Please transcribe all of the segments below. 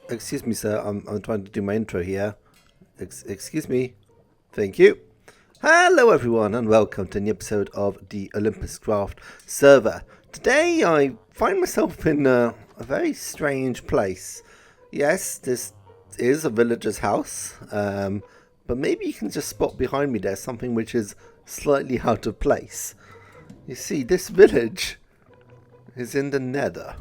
Excuse me, sir. I'm trying to do my intro here. Excuse me. Thank you. Hello, everyone, and welcome to an episode of the Olympuscraft server. Today, I find myself in a very strange place. Yes, this is a villager's house, but maybe you can just spot behind me there something which is slightly out of place. You see, this village is in the Nether.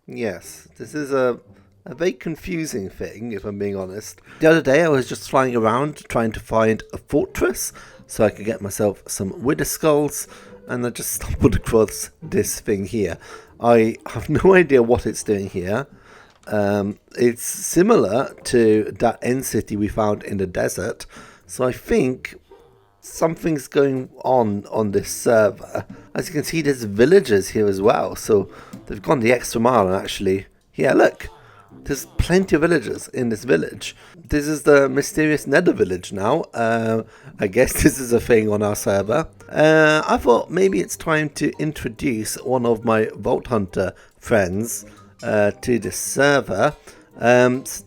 Yes, this is a very confusing thing, if I'm being honest. The other day I was just flying around trying to find a fortress so I could get myself some wither skulls, and I just stumbled across this thing here. I have no idea what it's doing here. It's similar to that end city we found in the desert, so I think something's going on this server. As you can see, there's villagers here as well, so they've gone the extra mile. And actually, yeah, look, there's plenty of villagers in this village. This is the mysterious Nether village now. I guess this is a thing on our server. I thought maybe it's time to introduce one of my Vault Hunter friends to this server.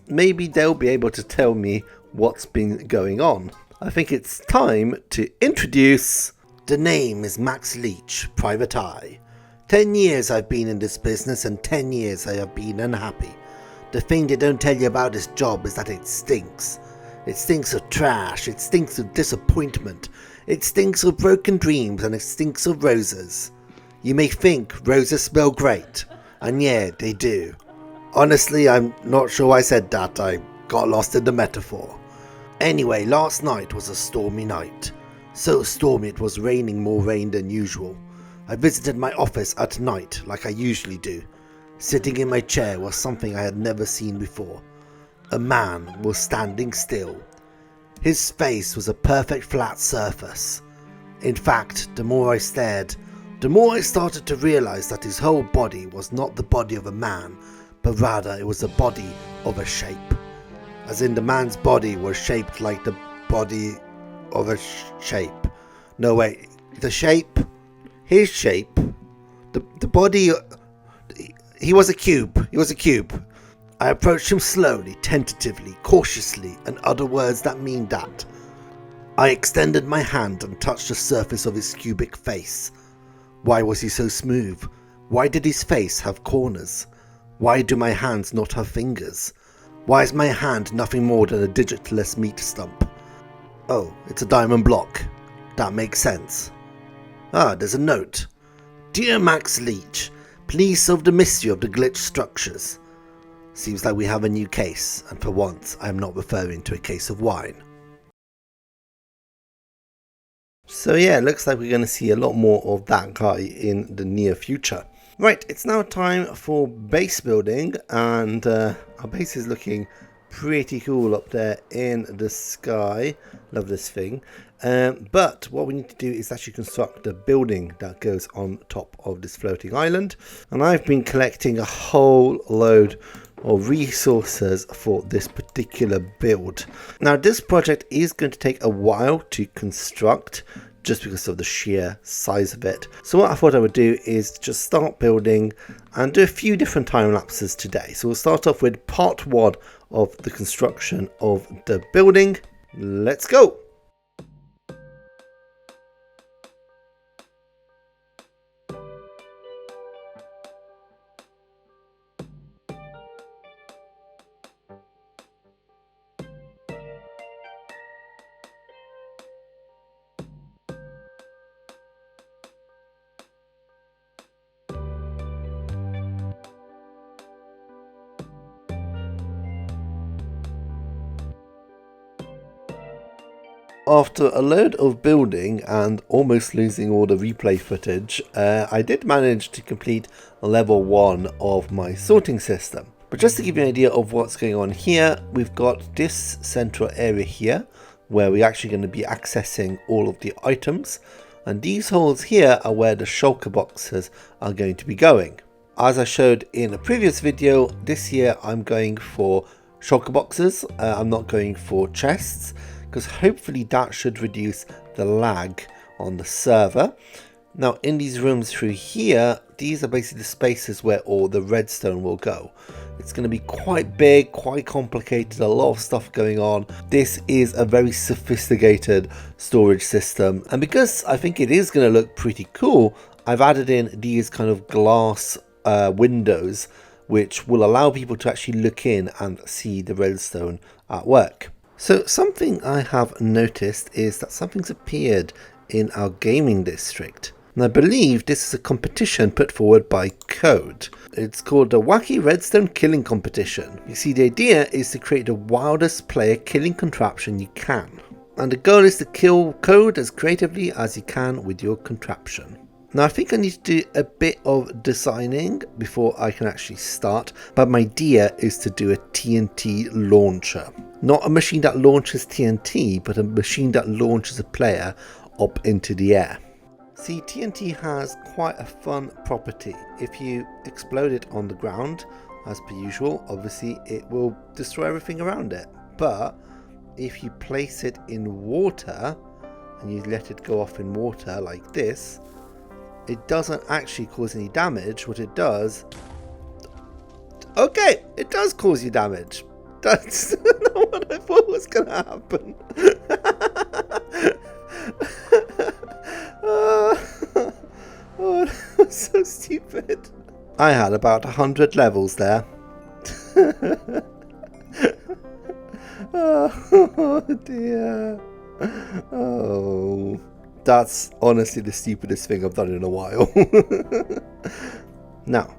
Maybe they'll be able to tell me what's been going on. I think it's time to introduce... The name is Max Leech, Private Eye. 10 years I've been in this business, and 10 years I have been unhappy. The thing they don't tell you about this job is that it stinks. It stinks of trash, it stinks of disappointment, it stinks of broken dreams, and it stinks of roses. You may think roses smell great, and yeah, they do. Honestly, I'm not sure why I said that. I got lost in the metaphor. Anyway, last night was a stormy night. So stormy it was raining more rain than usual. I visited my office at night like I usually do. Sitting in my chair was something I had never seen before. A man was standing still. His face was a perfect flat surface. In fact, the more I stared, the more I started to realize that his whole body was not the body of a man, but rather it was the body of a shape. As in, the man's body was shaped like the body of a shape. No, wait, the shape, his shape, the body, he was a cube. I approached him slowly, tentatively, cautiously, and other words that mean that. I extended my hand and touched the surface of his cubic face. Why was he so smooth? Why did his face have corners? Why do my hands not have fingers? Why is my hand nothing more than a digitless meat stump? Oh, it's a diamond block. That makes sense. Ah, there's a note. Dear Max Leech, please solve the mystery of the glitch structures. Seems like we have a new case, and for once I am not referring to a case of wine. So yeah, it looks like we're going to see a lot more of that guy in the near future. Right, it's now time for base building, and our base is looking pretty cool up there in the sky. Love this thing. But what we need to do is actually construct the building that goes on top of this floating island. And I've been collecting a whole load of resources for this particular build. Now, this project is going to take a while to construct, just because of the sheer size of it. So what I thought I would do is just start building and do a few different time lapses today. So we'll start off with part 1 of the construction of the building. Let's go! After a load of building and almost losing all the replay footage, I did manage to complete level 1 of my sorting system. But just to give you an idea of what's going on here, we've got this central area here where we're actually going to be accessing all of the items, and these holes here are where the shulker boxes are going to be going. As I showed in a previous video, this year I'm going for shulker boxes. I'm not going for chests, because hopefully that should reduce the lag on the server. Now in these rooms through here, these are basically the spaces where all the redstone will go. It's going to be quite big, quite complicated, a lot of stuff going on. This is a very sophisticated storage system, and because I think it is going to look pretty cool, I've added in these kind of glass windows which will allow people to actually look in and see the redstone at work. So something I have noticed is that something's appeared in our gaming district. And I believe this is a competition put forward by Code. It's called the Wacky Redstone Killing Competition. You see, the idea is to create the wildest player killing contraption you can. And the goal is to kill Code as creatively as you can with your contraption. Now I think I need to do a bit of designing before I can actually start, but my idea is to do a TNT Launcher. Not a machine that launches TNT, but a machine that launches a player up into the air. See, TNT has quite a fun property. If you explode it on the ground, as per usual, obviously it will destroy everything around it. But if you place it in water and you let it go off in water like this, it doesn't actually cause any damage. What it does... Okay, it does cause you damage. That's not what I thought was going to happen. Oh, that was so stupid. I had about 100 levels there. Oh dear. Oh, that's honestly the stupidest thing I've done in a while. Now,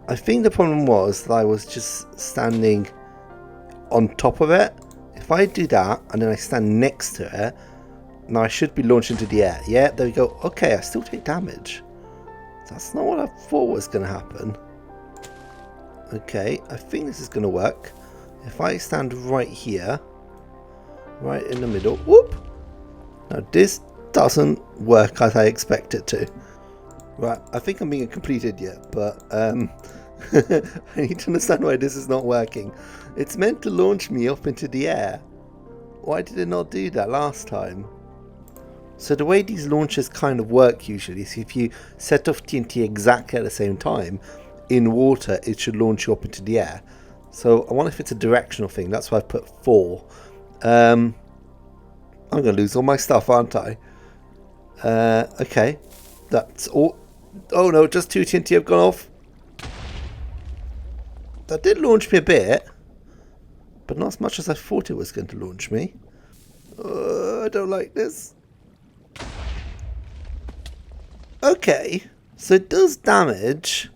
I think the problem was that I was just standing on top of it. If I do that and then I stand next to it, now I should be launched into the air. Yeah, there we go. Okay, I still take damage. That's not what I thought was going to happen. Okay, I think this is going to work. If I stand right here, right in the middle. Whoop! Now this doesn't work as I expect it to. Right, I think I'm being a complete idiot, but I need to understand why this is not working. It's meant to launch me up into the air. Why did it not do that last time? So the way these launchers kind of work usually is if you set off TNT exactly at the same time, in water it should launch you up into the air. So I wonder if it's a directional thing. That's why I put 4. I'm going to lose all my stuff, aren't I? Okay. That's all. Oh no, just 2 TNT have gone off. That did launch me a bit, but not as much as I thought it was going to launch me. I don't like this. Okay, so it does damage,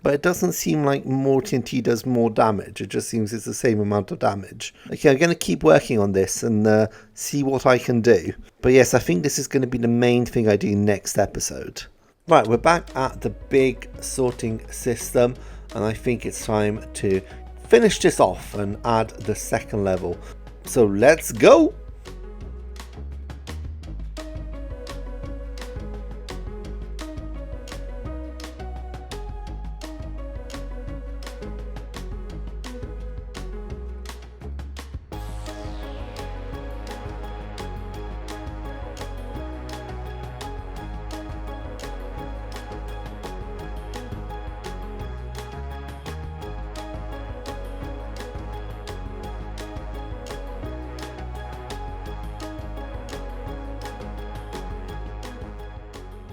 but it doesn't seem like more TNT does more damage. It just seems it's the same amount of damage. Okay, I'm going to keep working on this and see what I can do. But yes, I think this is going to be the main thing I do next episode. Right, we're back at the big sorting system, and I think it's time to finish this off and add the second level. So let's go!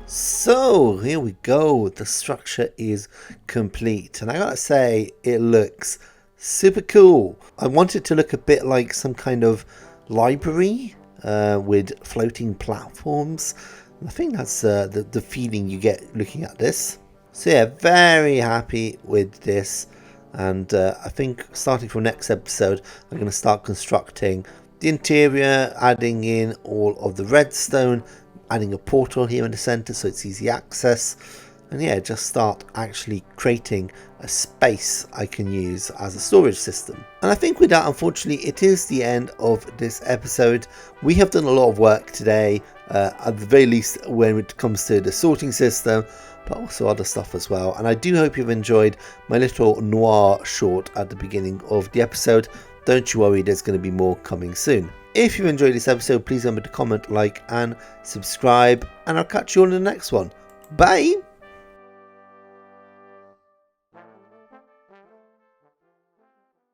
So here we go, the structure is complete, and I gotta say it looks super cool. I want it to look a bit like some kind of library with floating platforms. I think that's the feeling you get looking at this. So yeah, very happy with this, and I think starting from next episode I'm going to start constructing the interior, adding in all of the redstone, adding a portal here in the center so it's easy access, and yeah, just start actually creating a space I can use as a storage system. And I think with that, unfortunately, it is the end of this episode. We have done a lot of work today, at the very least when it comes to the sorting system, but also other stuff as well. And I do hope you've enjoyed my little noir short at the beginning of the episode. Don't you worry, there's going to be more coming soon. If you enjoyed this episode, please remember to comment, like, and subscribe. And I'll catch you on the next one. Bye!